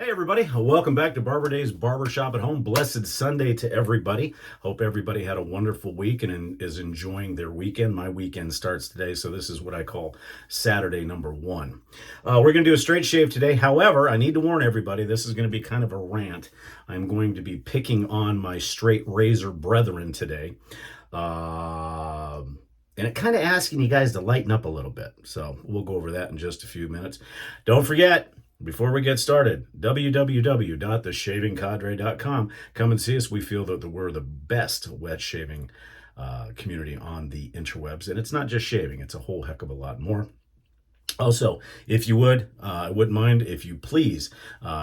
Hey everybody, welcome back to BarberDave's Barbershop at Home. Blessed Sunday to everybody. Hope everybody had a wonderful week and is enjoying their weekend. My weekend starts today, so this is what I call Saturday number one. We're going to do a straight shave today. However, I need to warn everybody, this is going to be kind of a rant. I'm going to be picking on my straight razor brethren today. And it kind of asking you guys to lighten up a little bit. So we'll go over that in just a few minutes. Don't forget, before we get started, www.theshavingcadre.com. Come and see us. We feel that we're the best wet shaving community on the interwebs. And it's not just shaving, it's a whole heck of a lot more. Also, if you would, I wouldn't mind if you please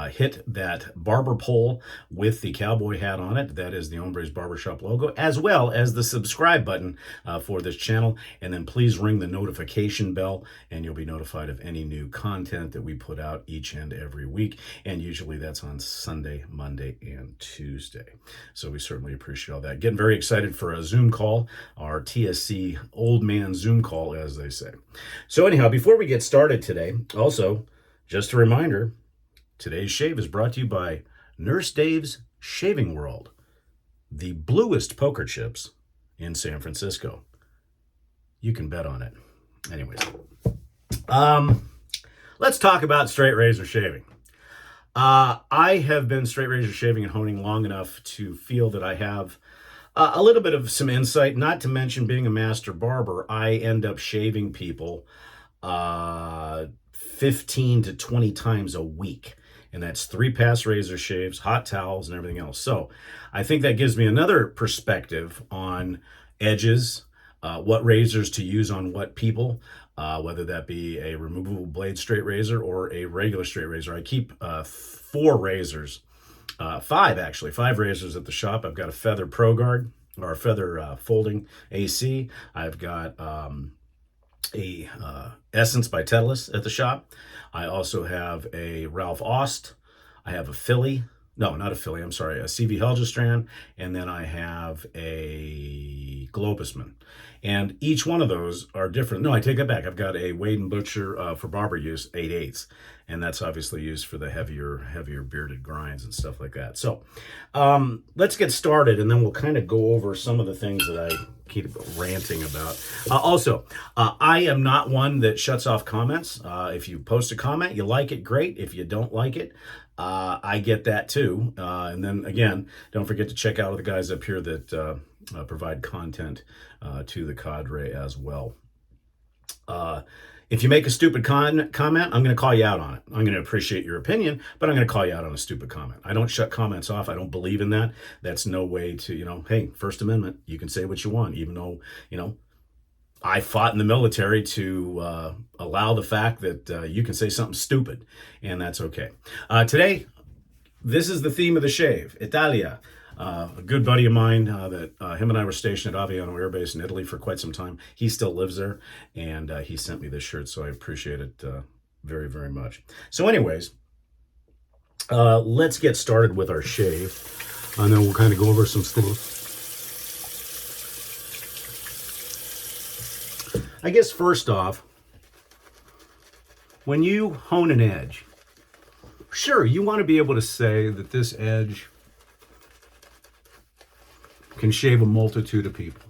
hit that barber pole with the cowboy hat on it. That is the Hombres Barbershop logo, as well as the subscribe button for this channel. And then please ring the notification bell, and you'll be notified of any new content that we put out each and every week. And usually that's on Sunday, Monday, and Tuesday. So we certainly appreciate all that. Getting very excited for a Zoom call, our TSC old man Zoom call, as they say. So anyhow, before we get started today, also, just a reminder, today's shave is brought to you by Nurse Dave's Shaving World, the bluest poker chips in San Francisco. You can bet on it. Anyways, let's talk about straight razor shaving. I have been straight razor shaving and honing long enough to feel that I have a little bit of some insight, not to mention being a master barber. I end up shaving people 15 to 20 times a week. And that's 3-pass razor shaves, hot towels, and everything else. So I think that gives me another perspective on edges, what razors to use on what people, whether that be a removable blade straight razor or a regular straight razor. I keep 4 razors, 5 razors at the shop. I've got a Feather Pro Guard, or a Feather folding AC. I've got a Essence by Titleist at the shop. I also have a Ralph Aust. I have a Philly. No, not a Philly. I'm sorry. A CV Helgestrand. And then I have a Globusman. And each one of those are different. No, I take that back. I've got a Wade & Butcher for barber use, 8/8. And that's obviously used for the heavier bearded grinds and stuff like that. So let's get started, and then we'll kind of go over some of the things that I keep ranting about. I am not one that shuts off comments. If you post a comment, you like it, great. If you don't like it, I get that too. And then again, don't forget to check out the guys up here that provide content to the cadre as well. If you make a stupid comment, I'm going to call you out on it. I'm going to appreciate your opinion, but I'm going to call you out on a stupid comment. I don't shut comments off. I don't believe in that. That's no way to, hey, First Amendment, you can say what you want, even though, I fought in the military to allow the fact that you can say something stupid, and that's okay. Today, this is the theme of the shave, Italia. A good buddy of mine that him and I were stationed at Aviano Air Base in Italy for quite some time. He still lives there, and he sent me this shirt, so I appreciate it very, very much. So anyways, let's get started with our shave, and then we'll kind of go over some stuff. I guess first off, when you hone an edge, sure, you want to be able to say that this edge can shave a multitude of people,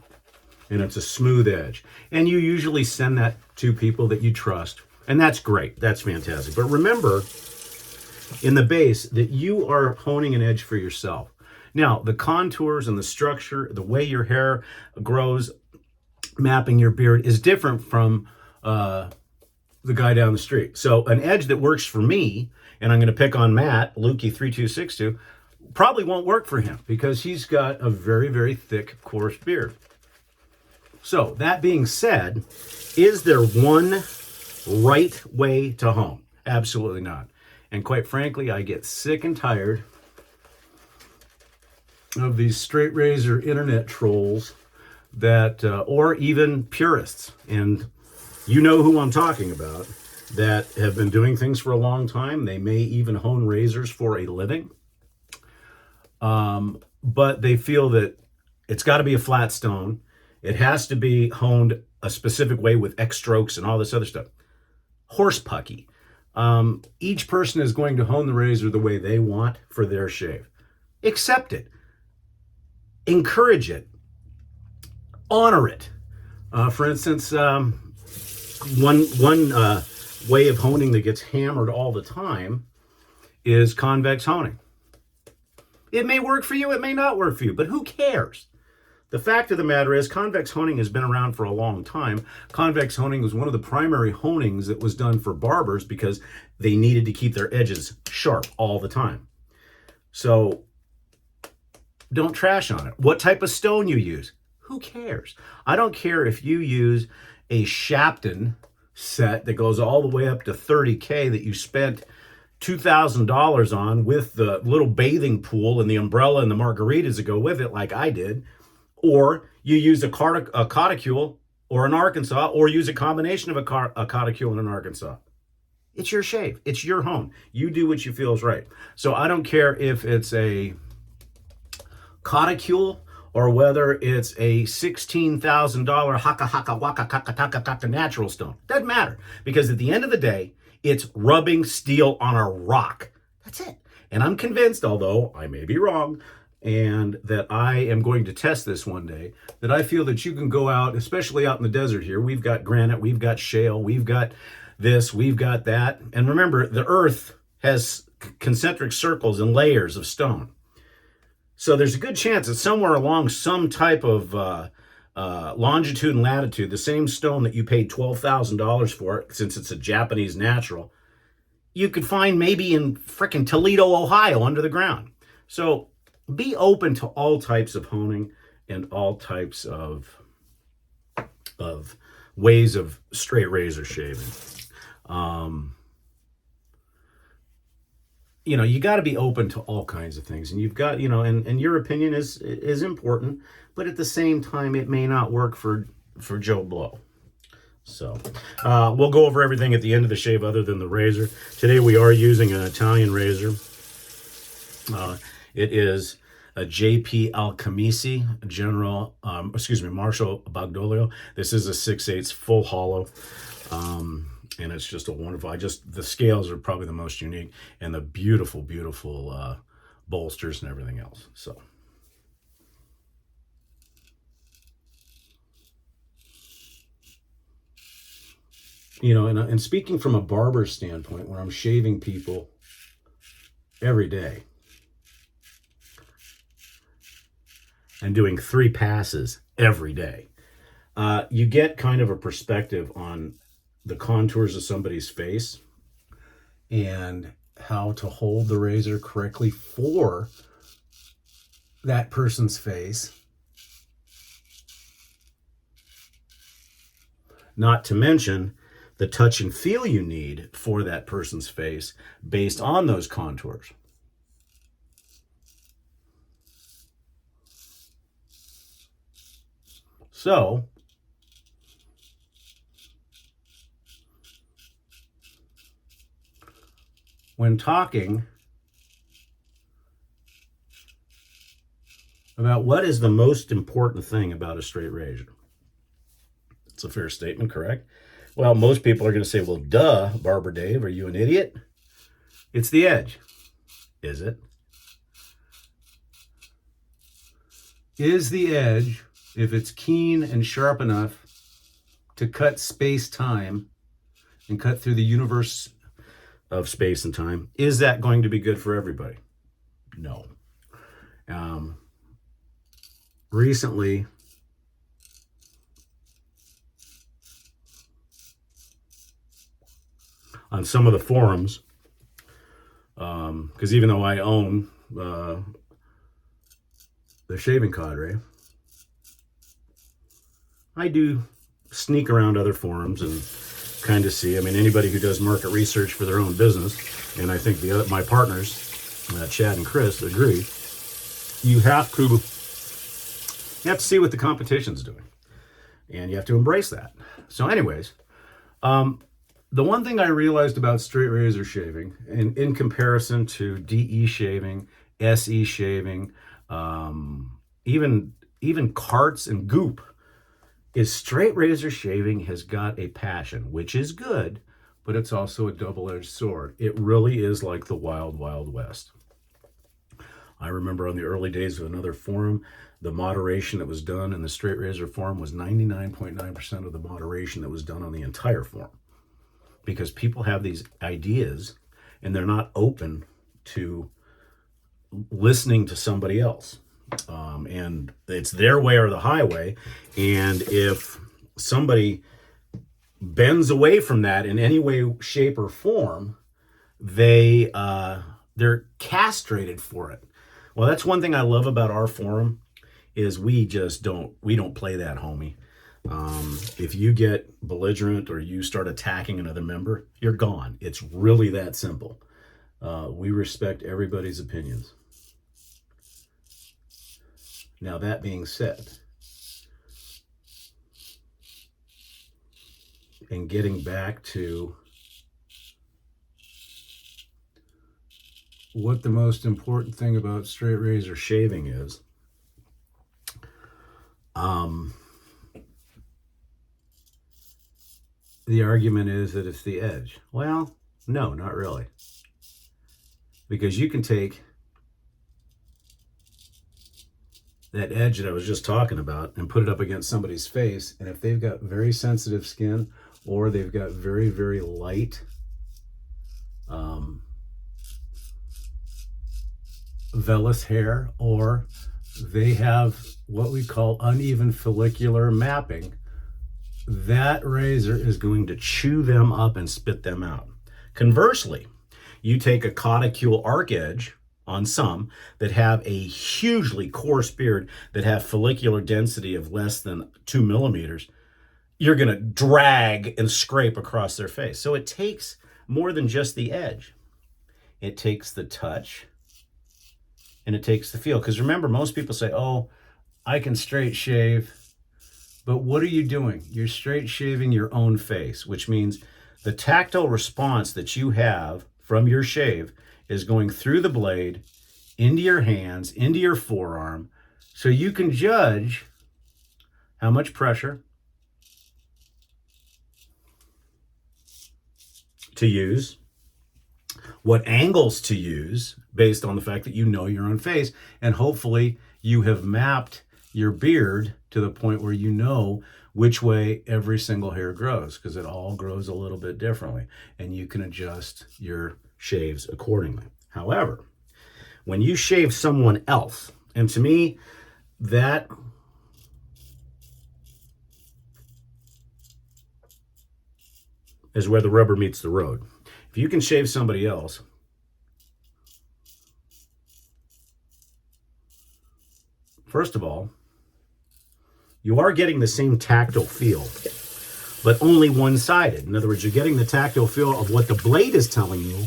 and it's a smooth edge, and you usually send that to people that you trust, and that's great. That's fantastic. But remember in the base that you are honing an edge for yourself. Now, the contours and the structure, the way your hair grows, mapping your beard is different from the guy down the street. So an edge that works for me, and I'm going to pick on Matt, Lukey3262, probably won't work for him because he's got a very, very thick, coarse beard. So that being said, is there one right way to hone? Absolutely not. And quite frankly, I get sick and tired of these straight razor internet trolls that, or even purists, and you know who I'm talking about, that have been doing things for a long time. They may even hone razors for a living. But they feel that it's got to be a flat stone. It has to be honed a specific way with X strokes and all this other stuff. Horse pucky. Each person is going to hone the razor the way they want for their shave. Accept it. Encourage it. Honor it. For instance, one way of honing that gets hammered all the time is convex honing. It may work for you, it may not work for you, but who cares? The fact of the matter is, convex honing has been around for a long time. Convex honing was one of the primary honings that was done for barbers because they needed to keep their edges sharp all the time. So don't trash on it. What type of stone you use, who cares? I don't care if you use a Shapton set that goes all the way up to $30K that you spent $2,000 on with the little bathing pool and the umbrella and the margaritas that go with it, like I did. Or you use a cauticule or an Arkansas, or use a combination of a cauticule and an Arkansas. It's your shave. It's your home. You do what you feel is right. So I don't care if it's a cauticule or whether it's a $16,000 haka waka kaka natural stone. Doesn't matter, because at the end of the day, it's rubbing steel on a rock. That's it. And I'm convinced, although I may be wrong, and that I am going to test this one day, that I feel that you can go out, especially out in the desert here. We've got granite, we've got shale, we've got this, we've got that. And remember, the earth has concentric circles and layers of stone. So there's a good chance that somewhere along some type of longitude and latitude, the same stone that you paid $12,000 for, since it's a Japanese natural, you could find maybe in frickin' Toledo, Ohio, under the ground. So be open to all types of honing and all types of ways of straight razor shaving. You got to be open to all kinds of things, and you've got, and your opinion is important, but at the same time, it may not work for Joe Blow. So we'll go over everything at the end of the shave other than the razor. Today we are using an Italian razor. It is a JP Alcamisi Marshall Bagdoglio. This is a 6/8 full hollow. And it's just a wonderful, the scales are probably the most unique, and the beautiful, beautiful bolsters and everything else. So. And speaking from a barber standpoint, where I'm shaving people every day and doing 3 passes every day, you get kind of a perspective on the contours of somebody's face and how to hold the razor correctly for that person's face. Not to mention the touch and feel you need for that person's face based on those contours. So, when talking about what is the most important thing about a straight razor, it's a fair statement, correct? Well, most people are going to say, well, duh, BarberDave, are you an idiot? It's the edge. Is it? Is the edge, if it's keen and sharp enough to cut space-time and cut through the universe of space and time, is that going to be good for everybody? No. Recently, on some of the forums, because even though I own the Shaving Cadre, I do sneak around other forums and kind of see. I mean, anybody who does market research for their own business, and I think my partners, Chad and Chris, agree, you have to see what the competition's doing, and you have to embrace that. So anyways, the one thing I realized about straight razor shaving, in comparison to DE shaving, SE shaving, even carts and goop, is straight razor shaving has got a passion, which is good, but it's also a double-edged sword. It really is like the wild, wild west. I remember on the early days of another forum, the moderation that was done in the straight razor forum was 99.9% of the moderation that was done on the entire forum. Because people have these ideas and they're not open to listening to somebody else. And it's their way or the highway. And if somebody bends away from that in any way, shape, or form, they're castrated for it. Well, that's one thing I love about our forum is we don't play that, homie. If you get belligerent or you start attacking another member, you're gone. It's really that simple. We respect everybody's opinions. Now, that being said, and getting back to what the most important thing about straight razor shaving is, the argument is that it's the edge. Well, no, not really. Because you can take that edge that I was just talking about and put it up against somebody's face, and if they've got very sensitive skin or they've got very, very light vellus hair, or they have what we call uneven follicular mapping, that razor is going to chew them up and spit them out. Conversely, you take a cauticule arc edge on some that have a hugely coarse beard that have follicular density of less than 2 millimeters, you're going to drag and scrape across their face. So it takes more than just the edge. It takes the touch and it takes the feel. Because remember, most people say, oh, I can straight shave. But what are you doing? You're straight shaving your own face, which means the tactile response that you have from your shave is going through the blade, into your hands, into your forearm, so you can judge how much pressure to use, what angles to use based on the fact that you know your own face, and hopefully you have mapped your beard to the point where you know which way every single hair grows, because it all grows a little bit differently, and you can adjust your shaves accordingly. However, when you shave someone else, and to me, that is where the rubber meets the road. If you can shave somebody else, first of all, you are getting the same tactile feel, but only one-sided. In other words, you're getting the tactile feel of what the blade is telling you,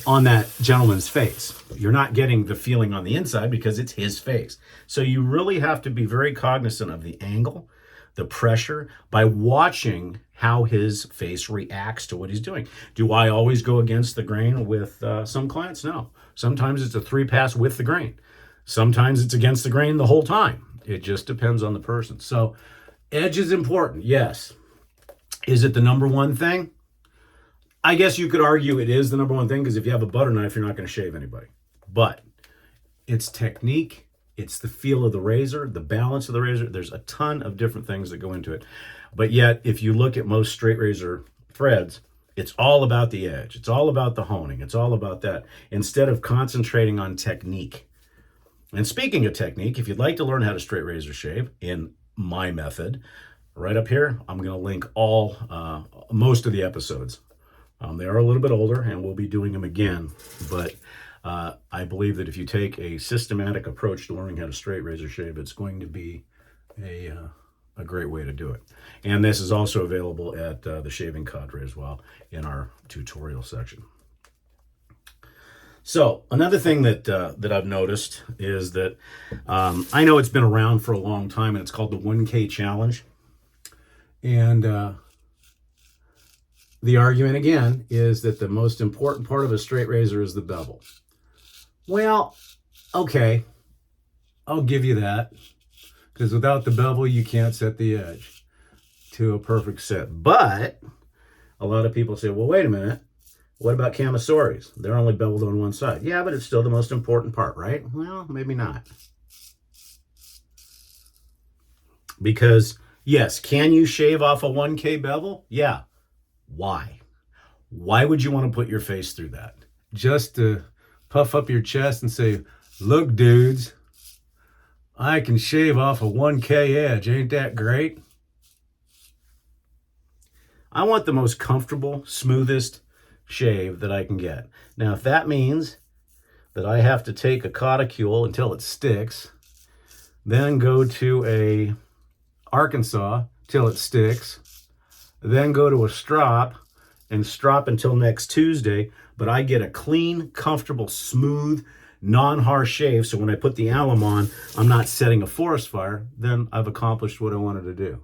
on that gentleman's face. You're not getting the feeling on the inside because it's his face. So you really have to be very cognizant of the angle, the pressure, by watching how his face reacts to what he's doing. Do I always go against the grain with some clients? No. Sometimes it's a 3-pass with the grain. Sometimes it's against the grain the whole time. It just depends on the person. So edge is important, yes. Is it the number one thing? I guess you could argue it is the number one thing, because if you have a butter knife, you're not going to shave anybody. But it's technique, it's the feel of the razor, the balance of the razor. There's a ton of different things that go into it. But yet, if you look at most straight razor threads, it's all about the edge. It's all about the honing. It's all about that, instead of concentrating on technique. And speaking of technique, if you'd like to learn how to straight razor shave in my method, right up here, I'm going to link most of the episodes. They are a little bit older, and we'll be doing them again. But I believe that if you take a systematic approach to learning how to straight razor shave, it's going to be a great way to do it. And this is also available at the Shaving Cadre as well in our tutorial section. So another thing that I've noticed is that I know it's been around for a long time, and it's called the 1K Challenge. And the argument, again, is that the most important part of a straight razor is the bevel. Well, okay, I'll give you that, because without the bevel, you can't set the edge. to a perfect set. But a lot of people say, well, wait a minute. What about camisories? They're only beveled on one side. Yeah, but it's still the most important part, right? Well, maybe not. Because, yes, can you shave off a 1K bevel? Yeah. Why? Why would you want to put your face through that? Just to puff up your chest and say, look, dudes, I can shave off a 1K edge. Ain't that great? I want the most comfortable, smoothest shave that I can get. Now, if that means that I have to take a cauticule until it sticks, then go to a Arkansas till it sticks, then go to a strop and strop until next Tuesday, but I get a clean, comfortable, smooth, non-harsh shave, so when I put the alum on, I'm not setting a forest fire, then I've accomplished what I wanted to do.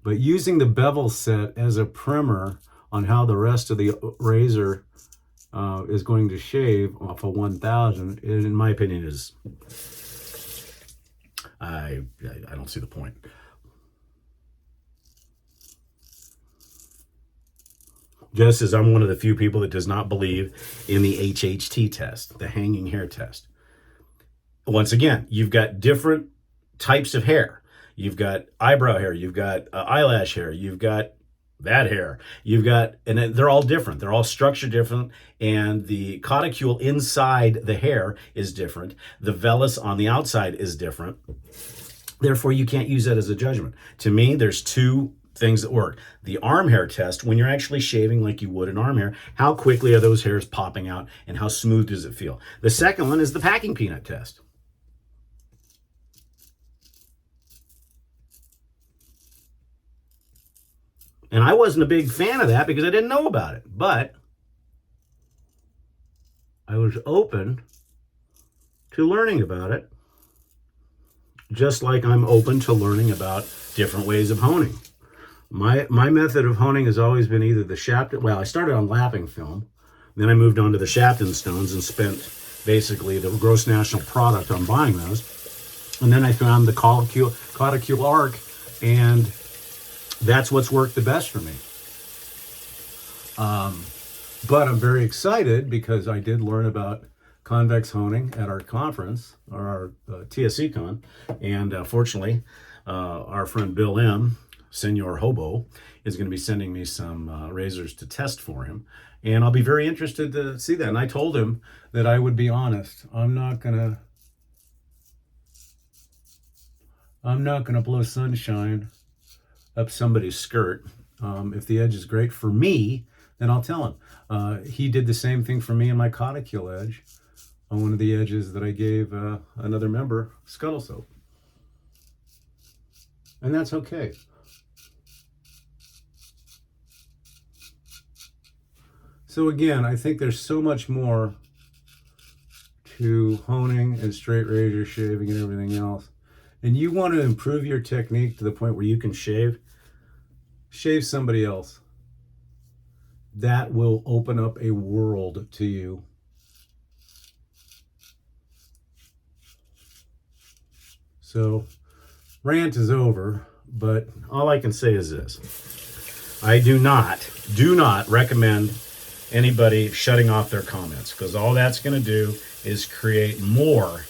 But using the bevel set as a primer on how the rest of the razor is going to shave off a 1000, in my opinion, is I don't see the point. Just as I'm one of the few people that does not believe in the HHT test, the hanging hair test. Once again, you've got different types of hair. You've got eyebrow hair, you've got eyelash hair, you've got that hair, you've got, and they're all different. They're all structured different, and the cauticule inside the hair is different. The vellus on the outside is different. Therefore, you can't use that as a judgment. To me, there's two things that work. The arm hair test, when you're actually shaving like you would an arm hair, how quickly are those hairs popping out and how smooth does it feel? The second one is the packing peanut test. And I wasn't a big fan of that because I didn't know about it, but I was open to learning about it, just like I'm open to learning about different ways of honing. My method of honing has always been either the Shapton, well, I started on lapping film, then I moved on to the Shapton stones and spent basically the gross national product on buying those. And then I found the cauticule arc, and that's what's worked the best for me. But I'm very excited because I did learn about convex honing at our conference, or our TSC Con, and fortunately, our friend Bill M., Senor Hobo, is going to be sending me some razors to test for him, and I'll be very interested to see that. And I told him that I would be honest. I'm not gonna blow sunshine up somebody's skirt. If the edge is great for me, then I'll tell him. He did the same thing for me in my cauticule edge on one of the edges that I gave another member Scuttle Soap. And that's okay. So again, I think there's so much more to honing and straight razor shaving and everything else. And you want to improve your technique to the point where you can shave somebody else. That will open up a world to you. So, rant is over, but all I can say is this. I do not recommend anybody shutting off their comments, because all that's going to do is create more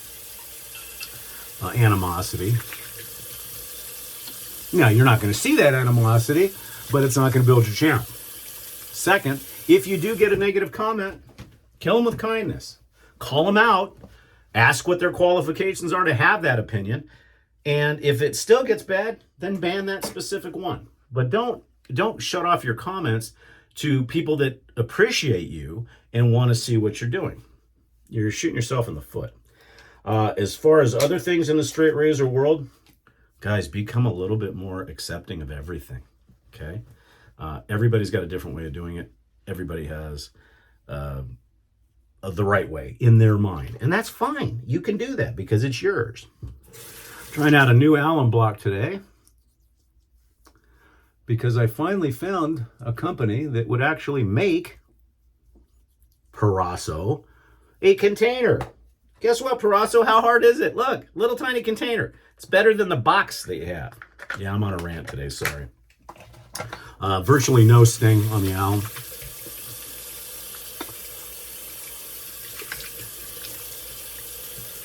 animosity. Now, you're not going to see that animosity, but it's not going to build your channel. Second, if you do get a negative comment, kill them with kindness. Call them out. Ask what their qualifications are to have that opinion. And if it still gets bad, then ban that specific one. But don't shut off your comments to people that appreciate you and want to see what you're doing. You're shooting yourself in the foot. As far as other things in the straight razor world, guys, become a little bit more accepting of everything, okay? Everybody's got a different way of doing it. Everybody has the right way in their mind, and that's fine. You can do that because it's yours. Trying out a new alum block today because I finally found a company that would actually make Parasso a container. Guess what, Parasso? How hard is it? Look, little tiny container. It's better than the box that you have. Yeah, I'm on a rant today, sorry. Virtually no sting on the Alum.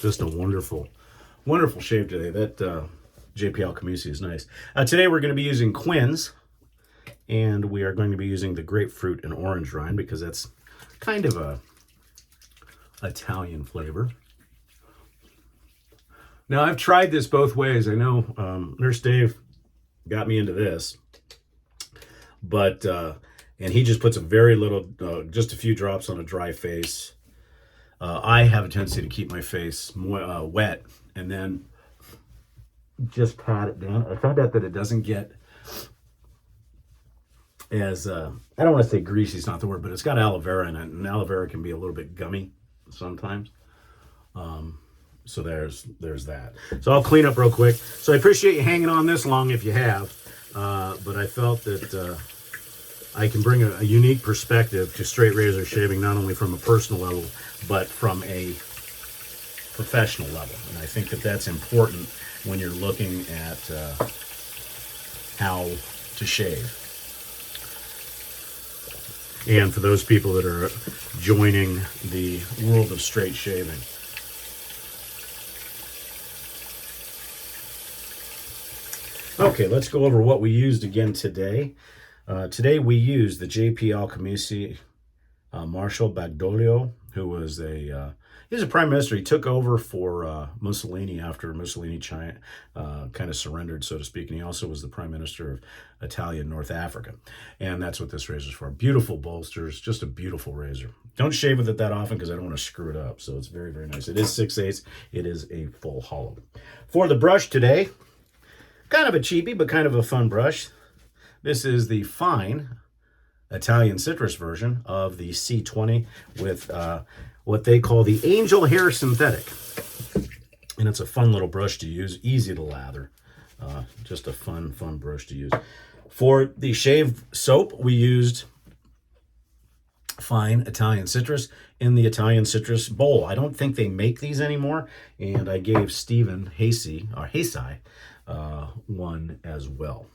Just a wonderful, wonderful shave today. That JP Alcamisi is nice. Today we're going to be using Quinn's, and we are going to be using the grapefruit and orange rind because that's kind of a Italian flavor. Now, I've tried this both ways. I know Nurse Dave got me into this, but and he just puts a very little, just a few drops on a dry face. I have a tendency to keep my face wet and then just pat it down. I found out that it doesn't get as, I don't want to say greasy, it's not the word, but it's got aloe vera in it, and aloe vera can be a little bit gummy sometimes. So there's that. So I'll clean up real quick. So I appreciate you hanging on this long if you have, but I felt that I can bring a unique perspective to straight razor shaving, not only from a personal level, but from a professional level. And I think that that's important when you're looking at how to shave. And for those people that are joining the world of straight shaving. Okay, let's go over what we used again today. Today we used the JP Alcamisi Marshal Bagliolo, who was he's a prime minister. He took over for Mussolini after Mussolini kind of surrendered, so to speak, and he also was the prime minister of Italian North Africa. And that's what this razor is for. Beautiful bolsters, just a beautiful razor. Don't shave with it that often because I don't want to screw it up, so it's very, very nice. It is 6/8. It is a full hollow. For the brush today, kind of a cheapie, but kind of a fun brush. This is the fine Italian citrus version of the C20 with what they call the angel hair synthetic. And it's a fun little brush to use, easy to lather. Just a fun brush to use. For the shave soap, we used fine Italian citrus in the Italian citrus bowl. I don't think they make these anymore, and I gave Stephen Hasey one as well.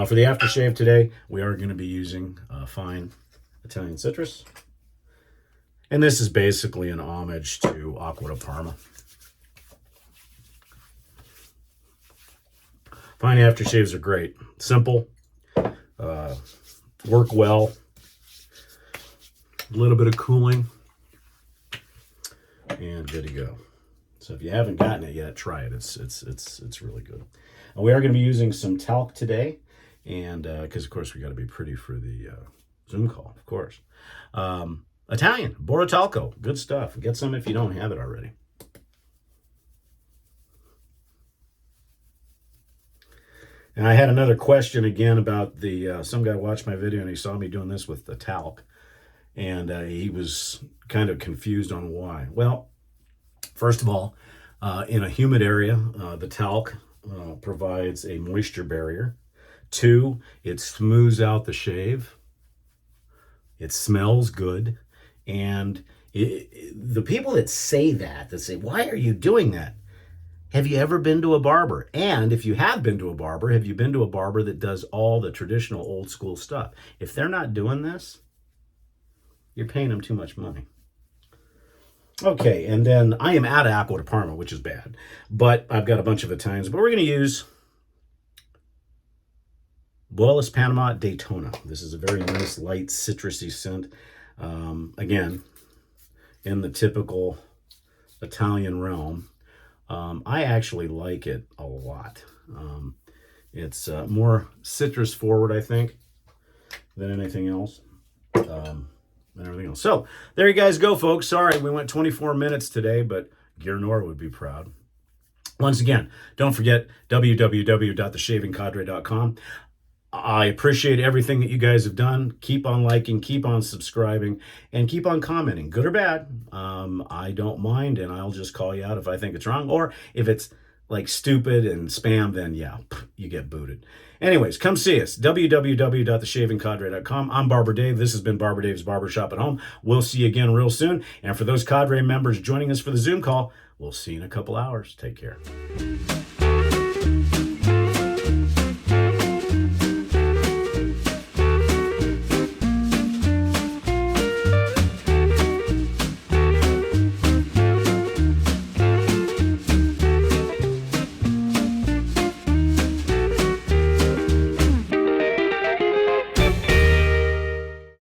For the aftershave today, we are going to be using fine Italian citrus. And this is basically an homage to Aqua di Parma. Fine aftershaves are great. Simple, work well, a little bit of cooling, and good to go. So if you haven't gotten it yet, try it. It's really good. And we are going to be using some talc today, and because of course we got to be pretty for the Zoom call, of course. Italian Borotalco, good stuff. Get some if you don't have it already. And I had another question again about the some guy watched my video and he saw me doing this with the talc, and he was kind of confused on why. Well, first of all, in a humid area, the talc provides a moisture barrier. 2, it smooths out the shave. It smells good. And the people that say, why are you doing that? Have you ever been to a barber? And if you have been to a barber, have you been to a barber that does all the traditional old school stuff? If they're not doing this, you're paying them too much money. Okay, and then I am out of Aqua di Parma, which is bad. But I've got a bunch of Italians. But we're going to use Boellis Panama Daytona. This is a very nice, light, citrusy scent. Again, in the typical Italian realm. I actually like it a lot. It's more citrus forward, I think, than anything else. So there you guys go, folks. Sorry, we went 24 minutes today, but Gearnor would be proud. Once again, don't forget www.theshavingcadre.com. I appreciate everything that you guys have done. Keep on liking, keep on subscribing, and keep on commenting, good or bad. I don't mind, and I'll just call you out if I think it's wrong, or if it's like stupid and spam, then yeah, you get booted. Anyways, come see us, www.theshavingcadre.com. I'm Barber Dave. This has been Barber Dave's Barbershop at Home. We'll see you again real soon. And for those Cadre members joining us for the Zoom call, we'll see you in a couple hours. Take care.